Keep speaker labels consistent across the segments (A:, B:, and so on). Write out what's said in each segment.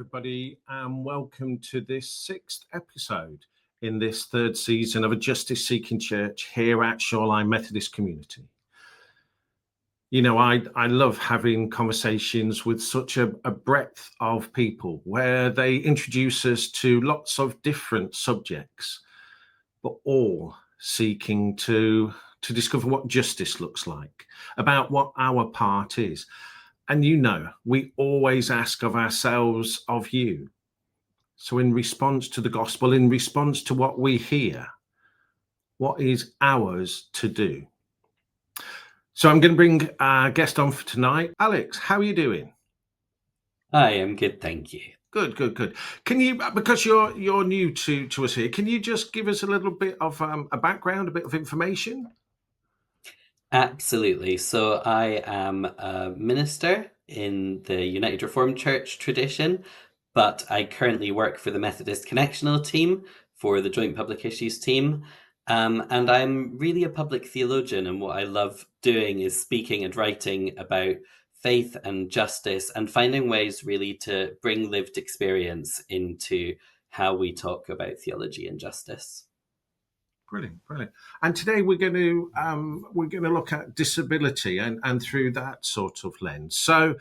A: everybody, and welcome to this sixth episode in this third season of A Justice Seeking Church here at Shoreline Methodist Community. You know, I love having conversations with such a breadth of people where they introduce us to lots of different subjects, but all seeking to discover what justice looks like, about what our part is. And you know, we always ask of ourselves, of you. So in response to the gospel, in response to what we hear, what is ours to do? So I'm going to bring our guest on for tonight. Alex, how are you doing?
B: I am good, thank you.
A: Good. Can you, because you're new to us here, can you just give us a little bit of a background, a bit of information?
B: Absolutely. So I am a minister in the United Reformed Church tradition, but I currently work for the Methodist Connectional team for the Joint Public Issues team. And I'm really a public theologian, and what I love doing is speaking and writing about faith and justice and finding ways really to bring lived experience into how we talk about theology and justice.
A: Brilliant. And today we're going to look at disability and through that sort of lens. So,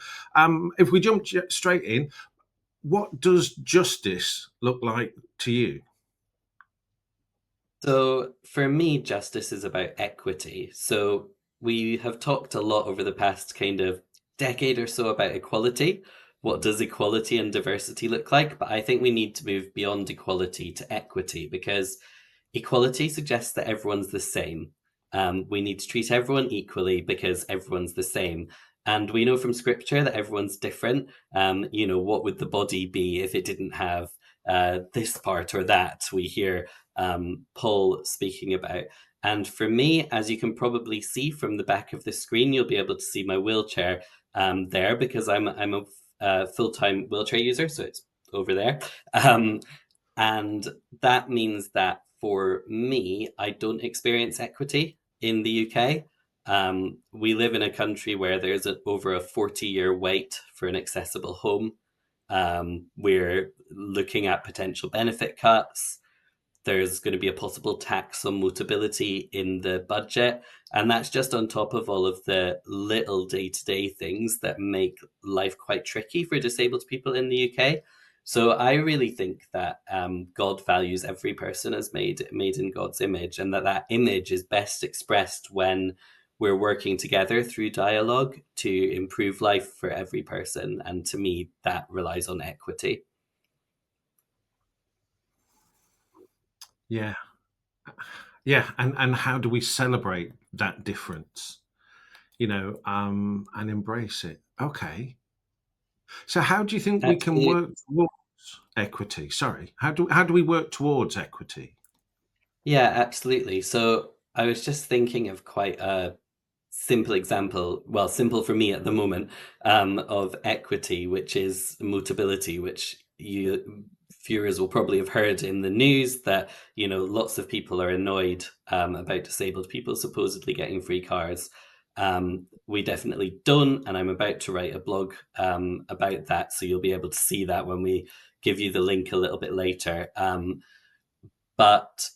A: if we jump straight in, what does justice look like to you?
B: So for me, justice is about equity. So we have talked a lot over the past kind of decade or so about equality. What does equality and diversity look like? But I think we need to move beyond equality to equity, because equality suggests that everyone's the same. We need to treat everyone equally because everyone's the same. And we know from scripture that everyone's different. What would the body be if it didn't have this part or that? We hear Paul speaking about. And for me, as you can probably see from the back of the screen, you'll be able to see my wheelchair there, because I'm a full-time wheelchair user, so it's over there. And that means that for me, I don't experience equity in the UK. We live in a country where there's over a 40-year wait for an accessible home. We're looking at potential benefit cuts. There's going to be a possible tax on mutability in the budget. And that's just on top of all of the little day-to-day things that make life quite tricky for disabled people in the UK. So I really think that God values every person as made in God's image, and that image is best expressed when we're working together through dialogue to improve life for every person. And to me, that relies on equity.
A: Yeah. And how do we celebrate that difference? And embrace it. Okay. So how do you think we can
B: Absolutely.
A: work towards equity? Sorry. How do we work towards equity?
B: Yeah, absolutely. So I was just thinking of quite a simple example, well, simple for me at the moment, of equity, which is mutability, which you viewers will probably have heard in the news that, lots of people are annoyed about disabled people supposedly getting free cars. We definitely don't, and I'm about to write a blog about that, so you'll be able to see that when we give you the link a little bit later. But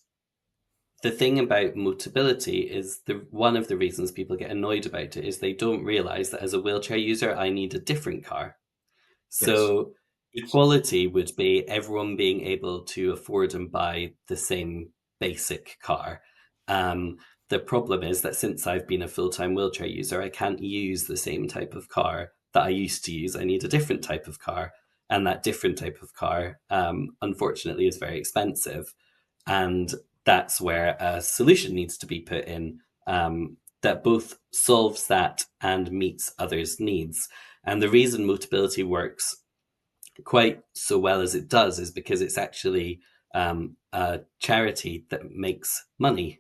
B: the thing about mutability is one of the reasons people get annoyed about it is they don't realize that as a wheelchair user, I need a different car.
A: Yes.
B: So equality would be everyone being able to afford and buy the same basic car. The problem is that since I've been a full-time wheelchair user, I can't use the same type of car that I used to use. I need a different type of car. And that different type of car, unfortunately, is very expensive. And that's where a solution needs to be put in, that both solves that and meets others' needs. And the reason Mutability works quite so well as it does is because it's actually a charity that makes money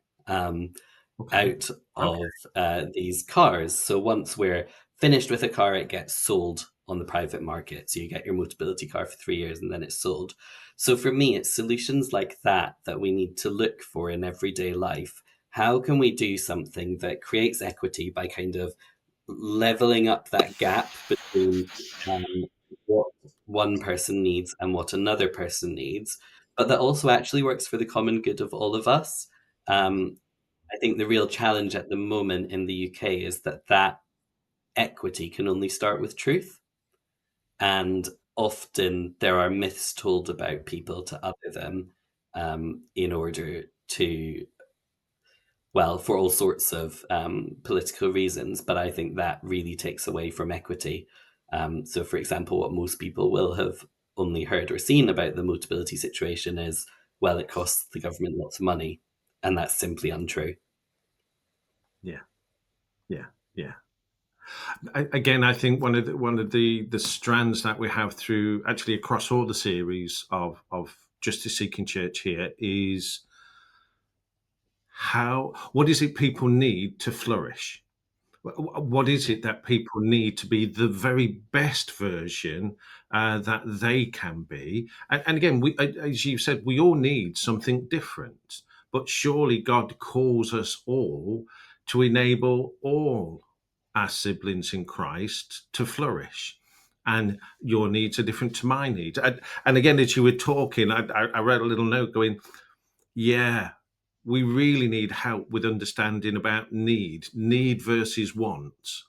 A: Okay.
B: out
A: Okay.
B: of these cars. So once we're finished with a car, it gets sold on the private market. So you get your Mutability car for 3 years and then it's sold. So for me, it's solutions like that that we need to look for in everyday life. How can we do something that creates equity by kind of leveling up that gap between what one person needs and what another person needs, but that also actually works for the common good of all of us. I think the real challenge at the moment in the UK is that equity can only start with truth. And often there are myths told about people to other them in order to, well, for all sorts of political reasons. But I think that really takes away from equity. So, for example, what most people will have only heard or seen about the Motability situation is, well, it costs the government lots of money. And that's simply untrue.
A: Yeah, yeah, yeah. Again, I think one of the strands that we have through actually across all the series of Justice Seeking Church here is what is it people need to flourish? What is it that people need to be the very best version that they can be? And again, as you said, we all need something different, but surely God calls us all to enable all our siblings in Christ to flourish. And your needs are different to my needs. And again, as you were talking, I read a little note going, yeah, we really need help with understanding about need versus want,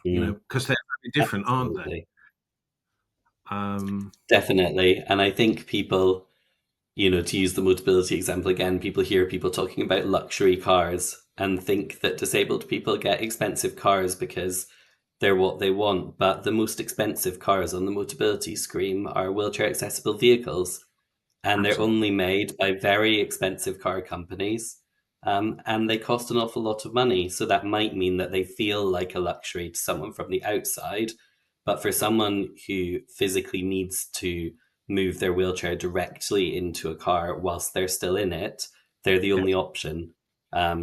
B: Mm,
A: because they're very different, aren't they?
B: absolutely.
A: Um,
B: Definitely. And I think people, to use the Motability example again, people hear people talking about luxury cars and think that disabled people get expensive cars because they're what they want. But the most expensive cars on the Motability screen are wheelchair accessible vehicles, and they're
A: Absolutely.
B: only made by very expensive car companies. And they cost an awful lot of money. So that might mean that they feel like a luxury to someone from the outside. But for someone who physically needs to move their wheelchair directly into a car whilst they're still in it, they're the
A: Yeah,
B: only option.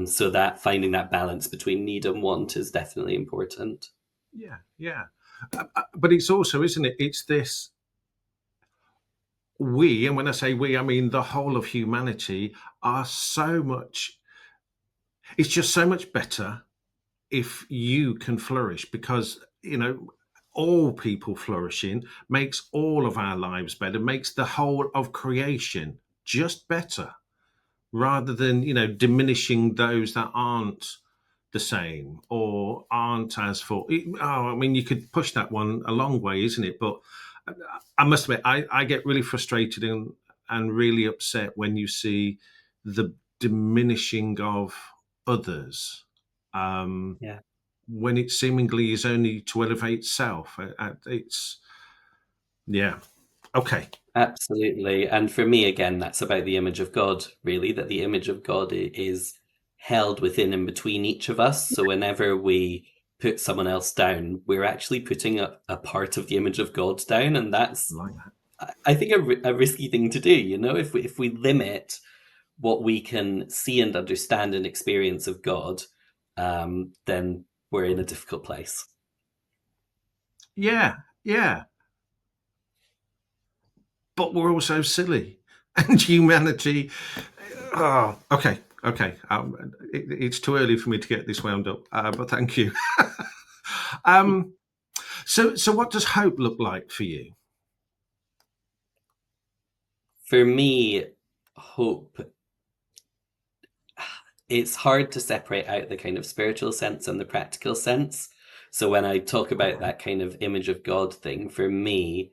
B: So that finding that balance between need and want is definitely important.
A: yeah, yeah. But it's also, isn't it? It's this we, and when I say we, I mean the whole of humanity are so much. It's just so much better if you can flourish because all people flourishing makes all of our lives better, makes the whole of creation just better, rather than diminishing those that aren't the same or aren't as full. I mean, you could push that one a long way, isn't it? But I must admit, I get really frustrated and really upset when you see the diminishing of others, um,
B: Yeah.
A: when it seemingly is only to elevate self. It's yeah, okay,
B: Absolutely. And for me, again, that's about the image of God, really, that the image of God is held within and between each of us. So whenever we put someone else down, we're actually putting a part of the image of God down. And that's,
A: like that.
B: I think, a risky thing to do. If we limit what we can see and understand and experience of God, then we're in a difficult place.
A: Yeah, yeah. But we're also silly, and humanity. Oh, okay, okay. It's too early for me to get this wound up, but thank you. um, so what does hope look like for you?
B: For me, hope, it's hard to separate out the kind of spiritual sense and the practical sense. So when I talk about
A: Okay.
B: that kind of image of God thing, for me,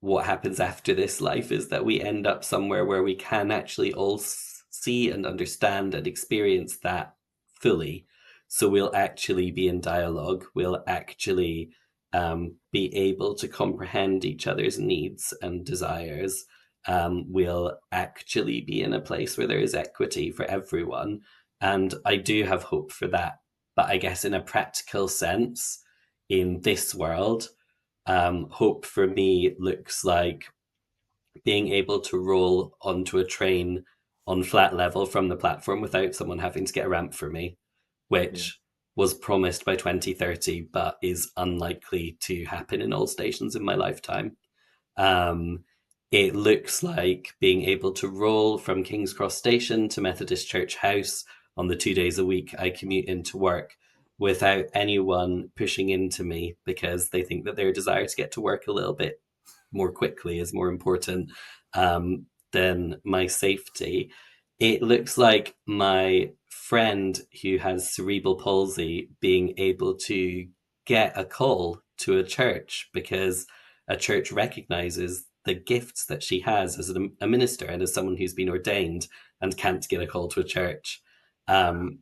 B: what happens after this life is that we end up somewhere where we can actually all see and understand and experience that fully. So we'll actually be in dialogue. We'll actually be able to comprehend each other's needs and desires. We'll actually be in a place where there is equity for everyone. And I do have hope for that. But I guess in a practical sense, in this world, hope for me looks like being able to roll onto a train on flat level from the platform without someone having to get a ramp for me,
A: Yeah.
B: which was promised by 2030, but is unlikely to happen in all stations in my lifetime. Um, it looks like being able to roll from King's Cross Station to Methodist Church House on the 2 days a week I commute into work without anyone pushing into me because they think that their desire to get to work a little bit more quickly is more important than my safety. It looks like my friend who has cerebral palsy being able to get a call to a church because a church recognizes the gifts that she has as a minister and as someone who's been ordained and can't get a call to a church. Um,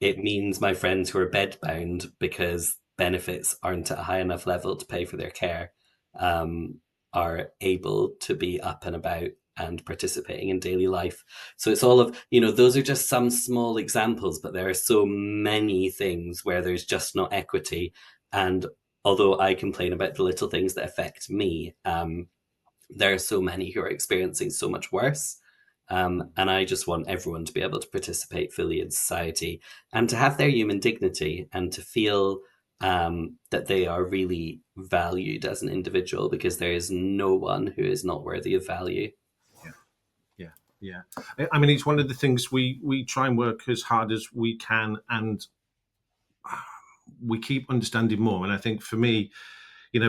B: it means my friends who are bedbound because benefits aren't at a high enough level to pay for their care um, are able to be up and about and participating in daily life. So it's all of, those are just some small examples, but there are so many things where there's just not equity. And although I complain about the little things that affect me, there are so many who are experiencing so much worse. And I just want everyone to be able to participate fully in society and to have their human dignity and to feel that they are really valued as an individual because there is no one who is not worthy of value.
A: Yeah, yeah, yeah. I mean, it's one of the things we try and work as hard as we can, and we keep understanding more. And I think for me,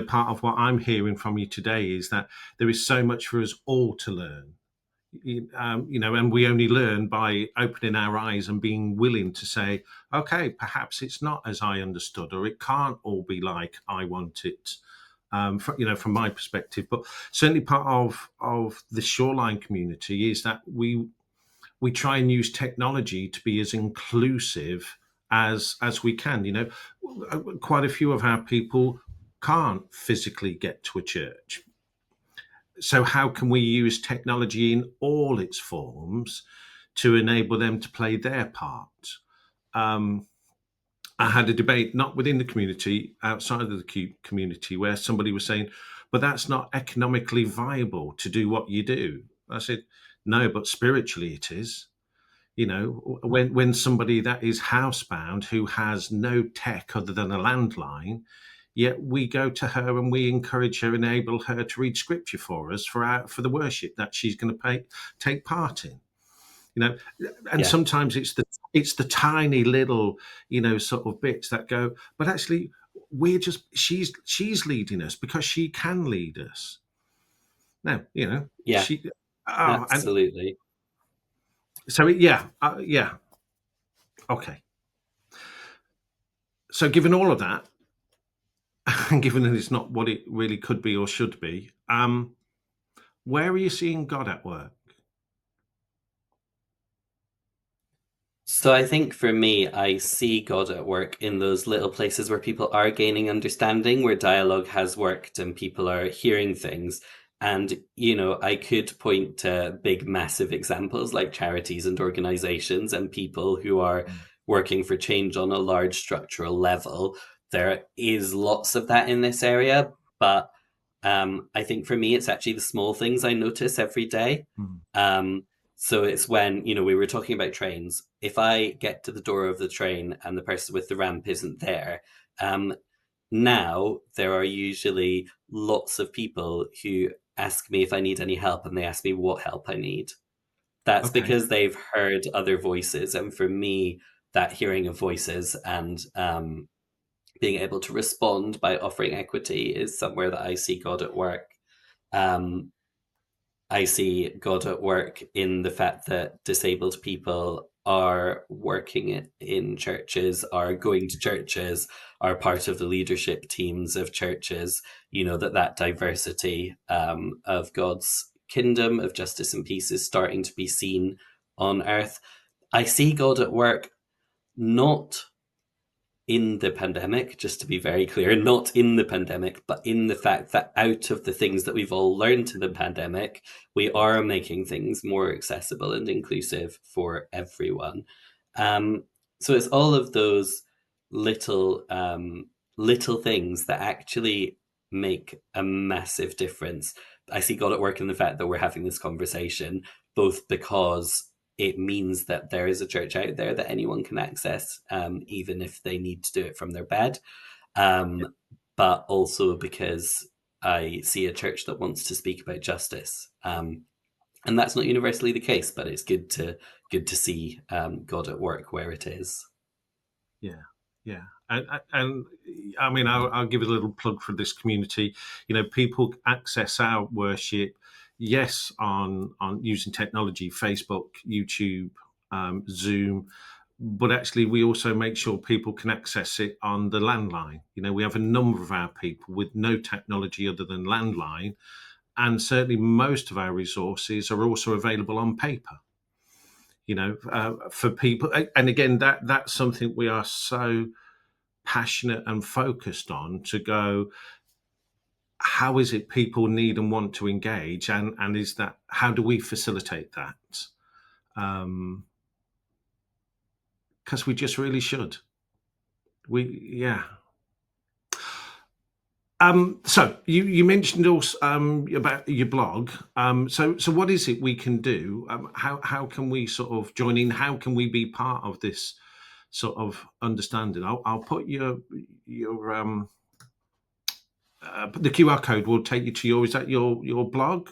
A: part of what I'm hearing from you today is that there is so much for us all to learn. And we only learn by opening our eyes and being willing to say, okay, perhaps it's not as I understood, or it can't all be like I want it. From my perspective, but certainly part of the shoreline community is that we try and use technology to be as inclusive as we can. Quite a few of our people can't physically get to a church, so how can we use technology in all its forms to enable them to play their part? I had a debate, not within the community, outside of the community, where somebody was saying, but that's not economically viable to do what you do. I said, no, but spiritually it is. When somebody that is housebound who has no tech other than a landline, yet we go to her and we encourage her, enable her to read scripture for us for the worship that she's going to take part in. And
B: Yeah.
A: sometimes it's the tiny little sort of bits that go, but actually she's leading us because she can lead us. Now
B: Yeah,
A: she and
B: absolutely.
A: so yeah, okay. So given all of that, and given that it's not what it really could be or should be, where are you seeing God at work?
B: So I think for me, I see God at work in those little places where people are gaining understanding, where dialogue has worked and people are hearing things. And, I could point to big, massive examples like charities and organizations and people who are working for change on a large structural level. There is lots of that in this area, but I think for me, it's actually the small things I notice every day.
A: Mm.
B: Um, so it's when, we were talking about trains. If I get to the door of the train and the person with the ramp isn't there, um, now there are usually lots of people who ask me if I need any help and they ask me what help I need. That's
A: Okay.
B: because they've heard other voices. And for me, that hearing of voices and being able to respond by offering equity is somewhere that I see God at work. Um, I see God at work in the fact that disabled people are working in churches, are going to churches, are part of the leadership teams of churches. That diversity of God's kingdom of justice and peace is starting to be seen on earth. I see God at work not in the pandemic, just to be very clear, not in the pandemic, but in the fact that out of the things that we've all learned in the pandemic, we are making things more accessible and inclusive for everyone. Um, so it's all of those little little things that actually make a massive difference. I see God at work in the fact that we're having this conversation, both because it means that there is a church out there that anyone can access, even if they need to do it from their bed. But also because I see a church that wants to speak about justice. And that's not universally the case, but it's good to see God at work where it is.
A: Yeah, yeah. And I mean, I'll give a little plug for this community. You know, people access our worship, yes, on using technology, Facebook, YouTube, Zoom, but actually we also make sure people can access it on the landline. You know, we have a number of our people with no technology other than landline, and certainly most of our resources are also available on paper. You know, for people, and again, that's something we are so passionate and focused on, to go, how is it people need and want to engage, and is that, how do we facilitate that? Because we just really should. Yeah. So you mentioned also about your blog. So what is it we can do? How can we sort of join in? How can we be part of this sort of understanding? I'll put your the QR code will take you to your, is that your blog?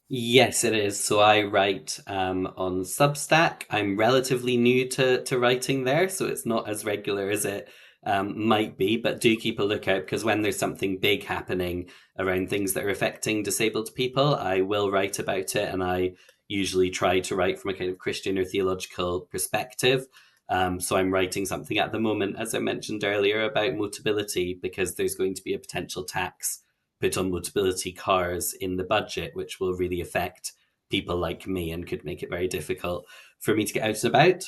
B: Yes, it is. So I write on Substack. I'm relatively new to writing there, so it's not as regular as it might be, but do keep a lookout, because when there's something big happening around things that are affecting disabled people, I will write about it, and I usually try to write from a kind of Christian or theological perspective. So I'm writing something at the moment, as I mentioned earlier, about Motability, because there's going to be a potential tax put on Motability cars in the budget, which will really affect people like me and could make it very difficult for me to get out and about.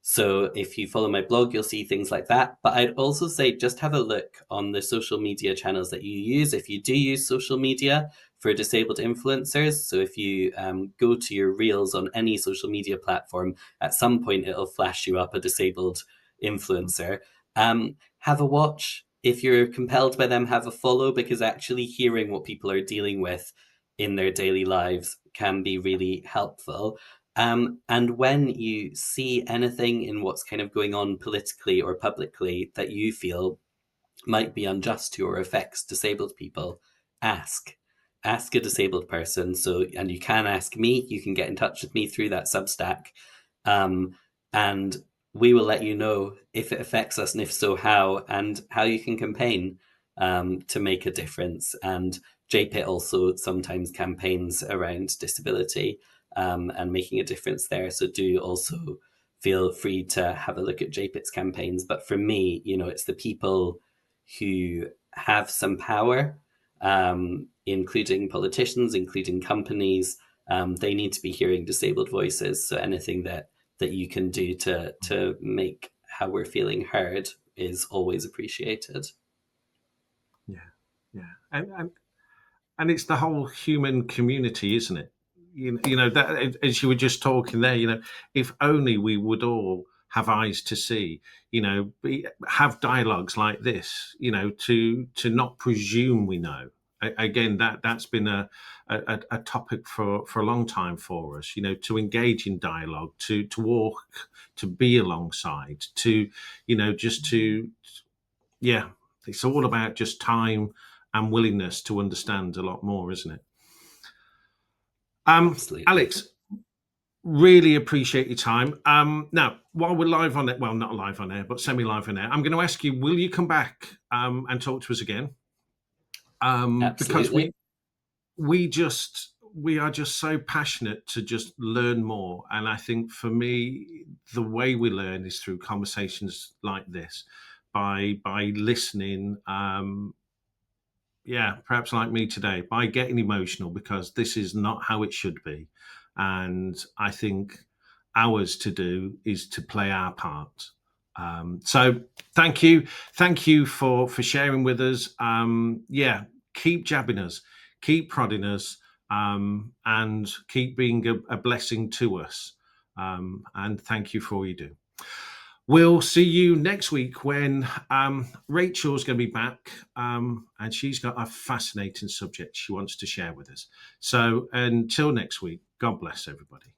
B: So if you follow my blog, you'll see things like that. But I'd also say just have a look on the social media channels that you use, if you do use social media for disabled influencers. So if you go to your reels on any social media platform, at some point it'll flash you up a disabled influencer. Have a watch. If you're compelled by them, have a follow, because actually hearing what people are dealing with in their daily lives can be really helpful. And when you see anything in what's kind of going on politically or publicly that you feel might be unjust to or affects disabled people, ask. Ask a disabled person. So, and you can ask me, you can get in touch with me through that Substack. And we will let you know if it affects us, and if so, how, and how you can campaign to make a difference. And JPIT also sometimes campaigns around disability and making a difference there. So do also feel free to have a look at JPIT's campaigns. But for me, you know, it's the people who have some power, including politicians, including companies. They need to be hearing disabled voices. So anything that you can do to make how we're feeling heard is always appreciated.
A: Yeah, yeah, and it's the whole human community, isn't it? You know that, as you were just talking there. You know, if only we would all have eyes to see. You know, have dialogues like this. You know, to not presume we know. Again, that's been a topic for a long time for us. You know, to engage in dialogue, to walk, to be alongside, to, you know, just to, yeah. It's all about just time and willingness to understand a lot more, isn't it?
B: Absolutely.
A: Alex, really appreciate your time. Now, while we're live on it, well, not live on air, but semi-live on air, I'm going to ask you: will you come back and talk to us again? Because
B: Absolutely.
A: we are just so passionate to just learn more, and I think for me, the way we learn is through conversations like this, by listening. Yeah, perhaps like me today, by getting emotional, because this is not how it should be. And I think ours to do is to play our part. So thank you. Thank you for sharing with us. Yeah, keep jabbing us, keep prodding us, and keep being a blessing to us. And thank you for all you do. We'll see you next week when Rachel's going to be back, and she's got a fascinating subject she wants to share with us. So until next week, God bless everybody.